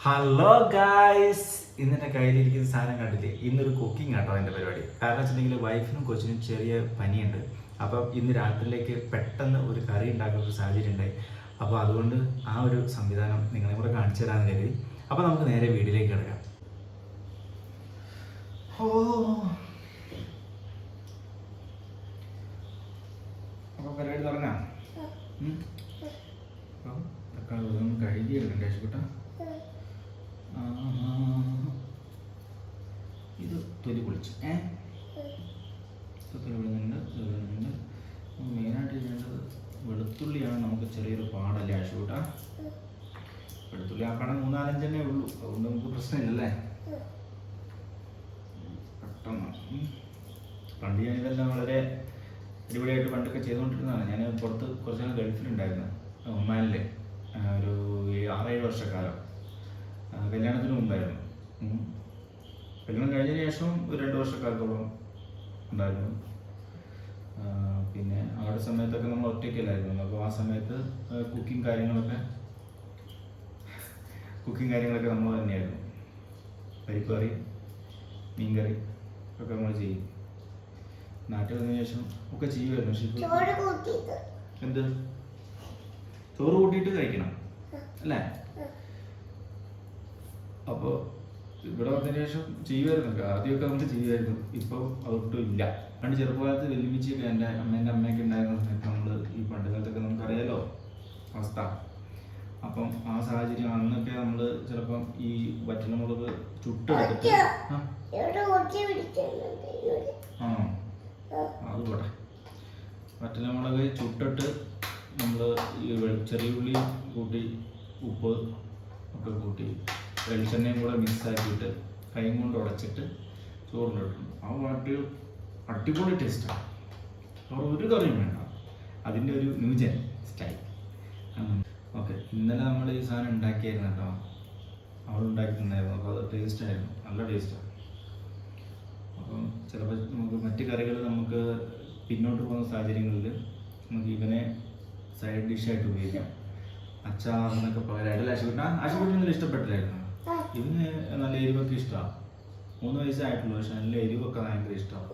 Hello guys, ഇന്നെൻ്റെ കയ്യിലിരിക്കുന്ന സാധനം കണ്ടില്ലേ? ഇന്നൊരു കുക്കിംഗ് ആട്ടോ എൻ്റെ പരിപാടി. കാരണം വെച്ചിട്ടുണ്ടെങ്കിൽ വൈഫിനും കൊച്ചിനും ചെറിയ പനിയുണ്ട്. അപ്പം ഇന്ന് രാത്രിയിലേക്ക് പെട്ടെന്ന് ഒരു കറി ഉണ്ടാക്കുന്ന ഒരു സാഹചര്യം ഉണ്ടായി. അപ്പോൾ അതുകൊണ്ട് ആ ഒരു സംവിധാനം നിങ്ങളെ കൂടെ കാണിച്ചു തരാമെന്ന് കരുതി. അപ്പോൾ നമുക്ക് നേരെ വീട്ടിലേക്ക് കിടക്കാം. അപ്പോൾ പരിപാടി തുടങ്ങാം. അപ്പം തക്കാളി ഒന്ന് കഴുകിയെടുക്കണ്ടേ ചേട്ടാ? ഇത് തൊലി പൊളിച്ച് തൊലി പൊളിഞ്ഞുണ്ട്. മെയിനായിട്ട് ചെയ്യേണ്ടത് വെളുത്തുള്ളിയാണ്. നമുക്ക് ചെറിയൊരു പാടല്ലേ ആശുകൂട്ടാ? വെളുത്തുള്ളി ആക്കണം 3-4 ഉള്ളൂ, അതുകൊണ്ട് നമുക്ക് പ്രശ്നമില്ലല്ലേ. പെട്ടെന്ന് പണ്ട് ഞാനിതെല്ലാം വളരെ അടിപൊളിയായിട്ട് പണ്ടൊക്കെ ചെയ്തുകൊണ്ടിരുന്നതാണ്. ഞാൻ പുറത്ത് കുറച്ച് നാൾ ഗൾഫിലുണ്ടായിരുന്നു, ഒമാനിൽ ഒരു 6-7 വർഷക്കാലം. കല്യാണത്തിന് മുമ്പായിരുന്നു. കല്യാണം കഴിഞ്ഞതിന് ശേഷം ഒരു 2 വർഷക്കാലത്തോളം ഉണ്ടായിരുന്നു. പിന്നെ അവിടെ സമയത്തൊക്കെ നമ്മൾ ഒറ്റയ്ക്കല്ലായിരുന്നു. അപ്പോൾ ആ സമയത്ത് കുക്കിംഗ് കാര്യങ്ങളൊക്കെ നമ്മൾ തന്നെയായിരുന്നു. പരിപ്പ് കറി, മീൻകറി ഒക്കെ നമ്മൾ ചെയ്യും. നാട്ടിൽ വന്നതിന് ശേഷം ഒക്കെ ചെയ്യുമായിരുന്നു. പക്ഷെ എന്ത് ചോറ് കൂട്ടിയിട്ട് കഴിക്കണം അല്ലേ? അപ്പോൾ ഇവിടെ വന്നതിന് ശേഷം ചെയ്യുമായിരുന്നു. ആദ്യമൊക്കെ നമുക്ക് ചെയ്യുമായിരുന്നു, ഇപ്പം അതൊട്ടും ഇല്ല. പണ്ട് ചെറുപ്പകാലത്ത് വെല്ലുവിളിച്ചൊക്കെ എൻ്റെ അമ്മയൊക്കെ ഉണ്ടായിരുന്ന സമയത്ത് നമ്മൾ ഈ പണ്ട് കാലത്തൊക്കെ നമുക്കറിയാലോ അവസ്ഥ. അപ്പം ആ സാഹചര്യം അന്നൊക്കെ നമ്മൾ ചിലപ്പം ഈ വറ്റൽമുളക് ചുട്ടെടുത്തിട്ട് ആണോ അത് പോട്ടെ. വറ്റൽമുളക് ചുട്ടിട്ട് നമ്മൾ ഈ ചെറിയ ഉള്ളി കൂട്ടി ഉപ്പ് ഒക്കെ കൂട്ടി വെളിച്ചെണ്ണയും കൂടെ മിക്സാക്കിയിട്ട് കൈ കൊണ്ട് ഉടച്ചിട്ട് ചോറിലിട്ടുണ്ട്. ആ വാട്ടി അടിപൊളി ടേസ്റ്റാണ്. അവിടെ ഒരു കറിയും വേണ്ട, അതിൻ്റെ ഒരു ന്യൂജൻ സ്റ്റൈൽ. ഓക്കെ, ഇന്നലെ നമ്മൾ ഈ സാധനം ഉണ്ടാക്കിയായിരുന്നു കേട്ടോ. അവിടെ ഉണ്ടാക്കിയിട്ടുണ്ടായിരുന്നു. അപ്പോൾ അത് ടേസ്റ്റായിരുന്നു, നല്ല ടേസ്റ്റാണ്. അപ്പം ചിലപ്പോൾ നമുക്ക് മറ്റ് കറികൾ നമുക്ക് പിന്നോട്ട് പോകുന്ന സാഹചര്യങ്ങളിൽ നമുക്ക് ഇവനെ സൈഡ് ഡിഷായിട്ട് ഉപയോഗിക്കാം. അച്ചാർ എന്നൊക്കെ പകരമായിട്ട് ആശുപത്രിയിൽ ഇഷ്ടപ്പെട്ടില്ലായിരുന്നു. ഇവന് നല്ല എരിവൊക്കെ ഇഷ്ടമാണ്. 3 വയസ്സായിട്ടുള്ളൂ, പക്ഷെ നല്ല എരിവൊക്കെ ഭയങ്കര ഇഷ്ടമാണ്.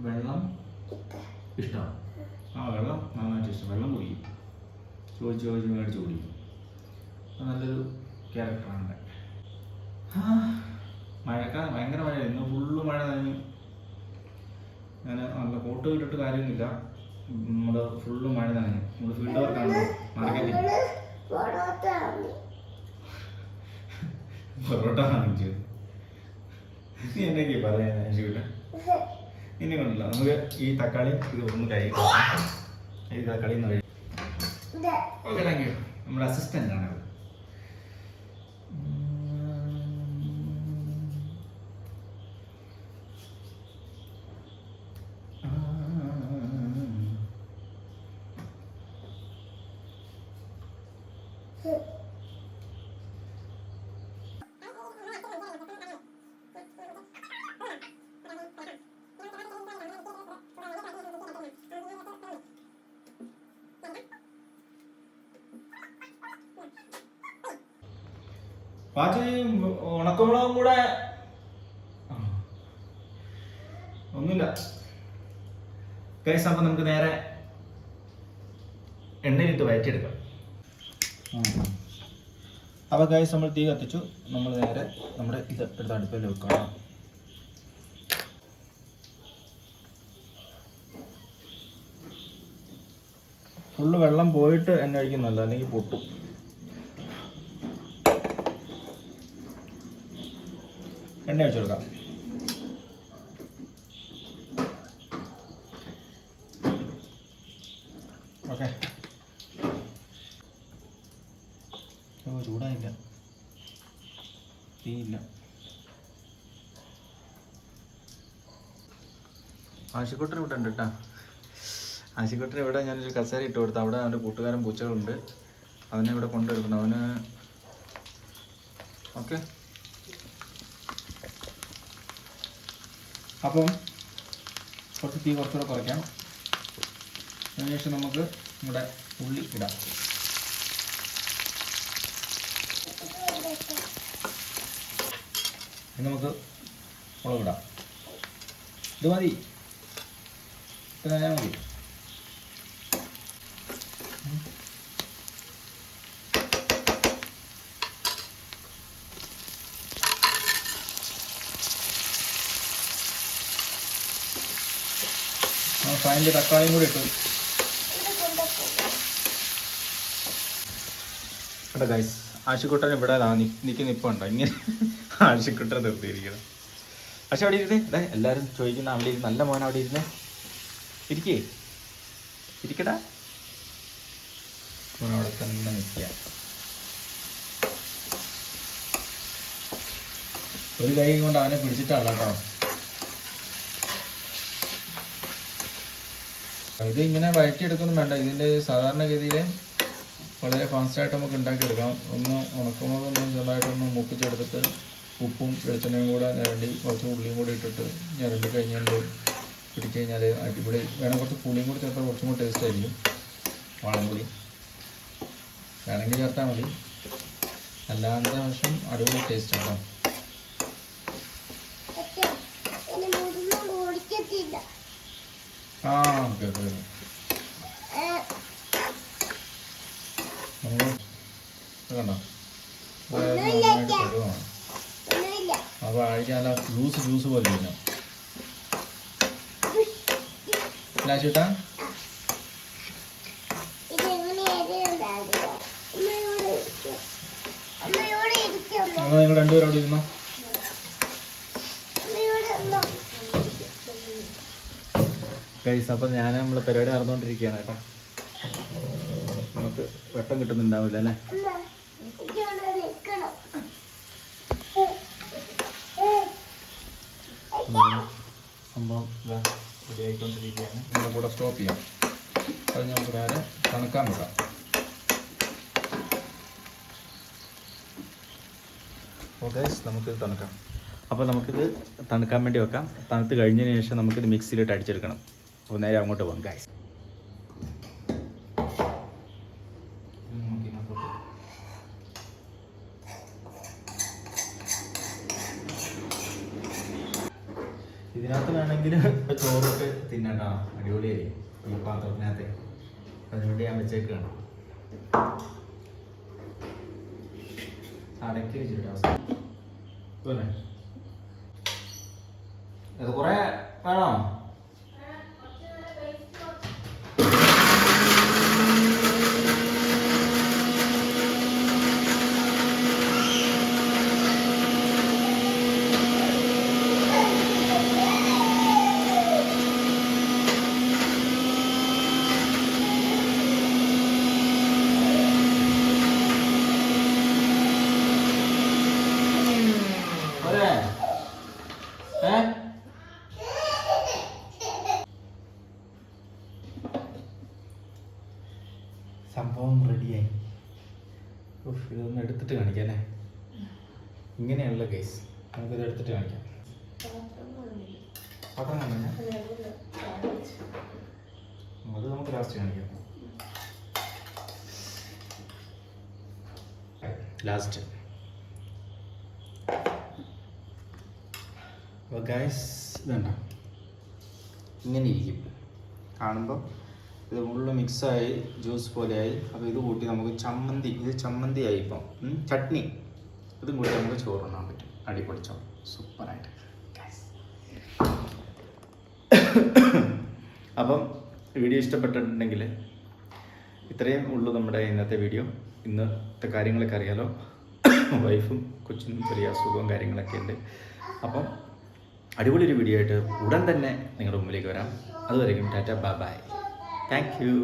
വെള്ളം ഇഷ്ടമാണ്. വെള്ളം നന്നായിട്ട് ഇഷ്ടം. വെള്ളം കുടിക്കും, ചോദിച്ച് മേടിച്ച് കുടിക്കും. നല്ലൊരു ക്യാരക്ടറാണ്. മഴക്കാലം ഭയങ്കര മഴ. ഇന്ന് ഫുള്ള് മഴ നനഞ്ഞു. ഞാൻ നല്ല കോട്ട് ഇട്ടിട്ട് കാര്യമൊന്നുമില്ല, നമ്മുടെ ഫുള്ള് മഴ നനഞ്ഞു. നമ്മൾ ഫീൽഡ് വർക്കാണ് മാർക്കറ്റിൽ. പൊറോട്ട വാങ്ങിച്ചു. നീ എന്നൊക്കെ പറയാൻ ഇനി കൊണ്ടില്ല. നമുക്ക് ഈ തക്കാളി ഇത് ഒന്ന് കഴിക്കാം. ഈ തക്കാളി ഒന്ന് കഴിക്കും. Okay, thank you. നമ്മുടെ അസിസ്റ്റൻ്റ് ആണത്. പാച്ച് ഉണക്കമുളകും കൂടെ ഒന്നുമില്ല ഗൈസ്. അപ്പം നമുക്ക് നേരെ എണ്ണയിലിട്ട് വയറ്റിയെടുക്കാം. അപ്പോൾ ഗൈസ് നമ്മൾ തീ കത്തിച്ചു. നമ്മൾ നേരെ നമ്മുടെ ഇത് എടുത്ത് അടുപ്പിൽ വെക്കണം. ഫുള്ള് വെള്ളം പോയിട്ട് എണ്ണ ഒഴിക്കുന്നല്ല, അല്ലെങ്കിൽ പൊട്ടും. എണ്ണ ഒഴിച്ചു കൊടുക്കാം. ഓക്കെ, ചൂടായില്ല, തീയില്ല. ആശുപത്രി ഇവിടെ ഉണ്ട് കേട്ടോ. ആശുപത്രി ഇവിടെ ഞാനൊരു കസേര ഇട്ട് കൊടുത്തു. അവിടെ അവൻ്റെ കൂട്ടുകാരൻ പൂച്ചകളുണ്ട്, അവനെ ഇവിടെ കൊണ്ടെടുക്കണം. അവന് ഓക്കെ. അപ്പം കുറച്ച് തീ കുറച്ചുകൂടെ കുറയ്ക്കാം. അതിനുശേഷം നമുക്ക് നമ്മുടെ ഉള്ളി ഇടാം. ഇനി നമുക്ക് മുളക് ഇടാം. ഇത് മതി, ഇത്ര മതി. ഫൈനൽ തക്കാളിയും കൂടി ഇട്ടു കേട്ടോ ഗൈസ്. ആശിക്കുട്ടൻ ഇവിടെ നിൽക്കുന്നുണ്ടോ ഇങ്ങനെ? ആശിക്കുട്ടൻ നിർത്തിയിരിക്കണം. പക്ഷെ അവിടെ ഇരുന്നേ, എല്ലാവരും ചോദിക്കുന്ന അവിടെ ഇരുന്ന് നല്ല മോൻ അവിടെ ഇരുന്നേ, ഇരിക്കടാ. മോൻ അവിടെ തന്നെ നിൽക്കുക. ഒരു കൈ കൊണ്ട് അവനെ പിടിച്ചിട്ടാണ് കേട്ടോ. ഇത് ഇങ്ങനെ വഴറ്റിയെടുക്കൊന്നും വേണ്ട. ഇതിൻ്റെ സാധാരണഗതിയിൽ വളരെ ഫാസ്റ്റായിട്ട് നമുക്ക് ഉണ്ടാക്കിയെടുക്കാം. ഒന്ന് ഉണക്കുമ്പോഴൊന്നും ചെറുതായിട്ടൊന്ന് മൂപ്പിച്ചെടുത്തിട്ട് ഉപ്പും വെളിച്ചെണ്ണയും കൂടെ ഞരണ്ടി കുറച്ച് ഉള്ളിയും കൂടി ഇട്ടിട്ട് ഞരണ്ടി കഴിഞ്ഞുകൊണ്ട് പിടിച്ച് കഴിഞ്ഞാൽ അടിപൊളി. വേണം കുറച്ച് പുളിയും കൂടി ചേർത്താൽ കുറച്ചും കൂടി ടേസ്റ്റ് ആയിരിക്കും. വാളംപുളി വേണമെങ്കിൽ ചേർത്താൽ മതി, അല്ലാത്ത വശം അടിപൊളി ടേസ്റ്റ് ആട്ടോ. ആ ഓക്കെ ഓക്കെ. കണ്ടോ നന്നായിട്ട് പരുവമാണ്. അപ്പോൾ അഴിക്കാല ജ്യൂസ് പോലെ കഴിഞ്ഞോ ലാശിട്ടാ. നിങ്ങൾ രണ്ടുപേരും അവിടെ ഇരുന്നോ. ഗൈസ്, അപ്പം നമ്മൾ പരിപാടി നടന്നുകൊണ്ടിരിക്കുകയാണ് കേട്ടോ. നമുക്ക് വെട്ടം കിട്ടുന്നുണ്ടാവില്ല അല്ലേ? സംഭവം റെഡി ആയിക്കൊണ്ടിരിക്കുകയാണ്. നമ്മുടെ കൂടെ സ്റ്റോപ്പ് ചെയ്യാം. അത് നമുക്ക് നേരെ തണുക്കാൻ വെക്കാം. ഓക്കെ, നമുക്കിത് തണുക്കാം. അപ്പോൾ നമുക്കിത് തണുക്കാൻ വേണ്ടി വെക്കാം. തണുത്ത് കഴിഞ്ഞതിന് ശേഷം നമുക്കിത് മിക്സിയിലിട്ട് അടിച്ചെടുക്കണം. അപ്പോൾ നേരെ അങ്ങോട്ട് പോകാം ഗൈസ്. ഇതിനകത്ത് വേണമെങ്കിൽ ഇപ്പോൾ ചോറൊക്കെ തിന്നണ്ട, അടിപൊളിയായി ഈ പാത്രത്തിനകത്ത്. അതിനുവേണ്ടി ഞാൻ വെച്ചേക്കാണ്. അടക്കി വെച്ചിട്ട് പോലെ അത് കുറേ വേണോ? സംഭവം റെഡിയായി. ഇതൊന്ന് എടുത്തിട്ട് കാണിക്കാം അല്ലേ? ഇങ്ങനെയുള്ള കേസ് നമുക്കിത് എടുത്തിട്ട് കാണിക്കാം. പാത്രം കാണാം, അത് നമുക്ക് ലാസ്റ്റ് കാണിക്കാം. ലാസ്റ്റ് അപ്പോൾ ഗൈസ് ഇതുണ്ട ഇങ്ങനെ ഇരിക്കും കാണുമ്പോൾ. ഇത് ഫുള്ള് മിക്സായി ജ്യൂസ് പോലെയായി. അപ്പോൾ ഇത് കൂട്ടി നമുക്ക് ചമ്മന്തിയായി. ഇപ്പം ചട്നി ഇതും കൂടി നമുക്ക് ചോറുണ്ണാൻ പറ്റും. അടിപൊളി ചോറ് സൂപ്പറായിട്ട്. അപ്പം വീഡിയോ ഇഷ്ടപ്പെട്ടിട്ടുണ്ടെങ്കിൽ ഇത്രയും ഉള്ളൂ നമ്മുടെ ഇന്നത്തെ വീഡിയോ. ഇന്നത്തെ കാര്യങ്ങളൊക്കെ അറിയാലോ. വൈഫും കൊച്ചിനും ചെറിയ അസുഖവും കാര്യങ്ങളൊക്കെ ഉണ്ട്. അപ്പം അടിപൊളി ഒരു വീഡിയോ ആയിട്ട് ഉടൻ തന്നെ നിങ്ങളുടെ മുമ്പിലേക്ക് വരാം. അതുവരെയും Tata bye bye. Thank you.